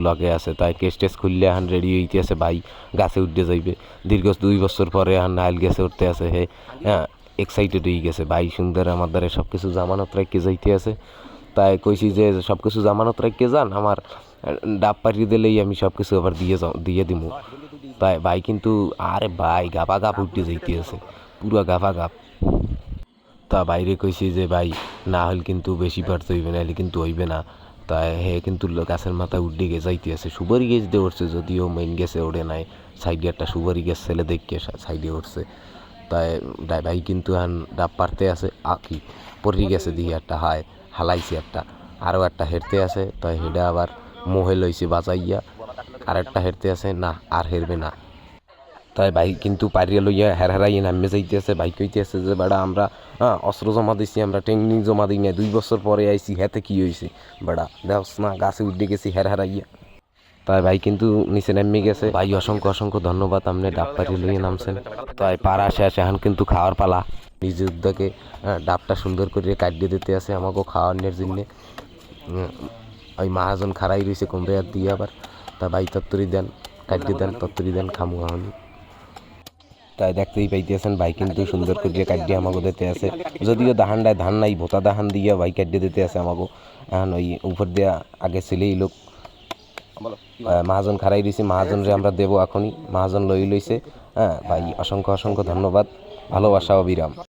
লগে আছে, তাই কেস টেস খুললে এখন রেডি হইতে আছে ভাই, গাছে উঠতে যাইবে। দীর্ঘ 2 বছর পরে এখন নাইল গাছে উঠতে আছে হে। হ্যাঁ, এক্সাইটেড হয়ে গেছে ভাই, সুন্দর আমার দ্বারা সব কিছু জামানত রাখতে যাইতে আছে। তাই কইছি যে সব কিছু জামানত রাখতে যান, আমার ডাব পাঠিয়ে দিলেই আমি সব কিছু আবার দিয়ে দিব। তাই ভাই কিন্তু, আরে ভাই গাফা গাপ উঠতে যাইতে আছে, পুরা গাফা গাপ। তা বাইরে কইছি যে ভাই না হলে কিন্তু বেশি পারতে হইবে, নাহলে কিন্তু হইবে না। তাই হে কিন্তু গাছের মাথায় উড্ডে গে যাইতে আছে, সুপারি গাছ দিয়ে উঠছে, যদিও মেইন গেছে ওড়ে নাই, সাইডে একটা সুপারি গাছ ছেলে দেখে সাইডে উঠছে। তাই ভাই কিন্তু এখন ডাব পারতে আছে, আঁকি পড়ি গেছে দিয়ে একটা হালাইছে একটা, আরও একটা হেরতে আছে। তাই হেডা আবার মোহে লইছে বাজাইয়া, আর একটা হেরতে আছে, না আর হেরবে না। তাই ভাই কিন্তু পারিয়া লইয়া হেরাইয়ে নামে যাইতেছে। ভাই কইতেছে যে বেড়া আমরা অস্ত্র জমা দিছি, আমরা ট্রেনিং জমা দিই না, 2 বছর পরে আইছি, হেতে কি হয়েছে বেড়া দেখস না, গাছে উঠে গেছি হেরাইয়া। তাই ভাই কিন্তু নিচে নেমে গেছে। ভাই অসংখ্য অসংখ্য ধন্যবাদ, আপনি ডাব পাড়ি লইয়ে নামছেন। তাই পাড়া শেষ, এখন কিন্তু খাওয়ার পালা। নিজে উদ্যোগে ডাবটা সুন্দর করে কাটিয়ে দিতে আছে আমাকেও খাওয়ানোর জন্যে। ওই মহাজন খাড়াই রয়েছে কম্বেয়ার দিয়ে আবার। তা ভাই তত্তরি দেন, কাটিয়ে দেন, তত্তরি দেন, খামু আমি। তাই দেখতেই পাইতেছেন ভাই কিন্তু সুন্দর করে কাটিয়ে আমাকে দিতে আছে। যদিও দাহানটায় ধান নাই, ভোতা দাহান দিয়ে ভাই কাটিয়ে দিতে আছে আমাকে। এখন ওই উপর দিয়ে আগে ছেলেই লোক মহাজন খাড়াই রয়েছে, মহাজনরে আমরা দেবো এখনই, মহাজন লইছে। হ্যাঁ ভাই, অসংখ্য অসংখ্য ধন্যবাদ, ভালোবাসা অবিরাম।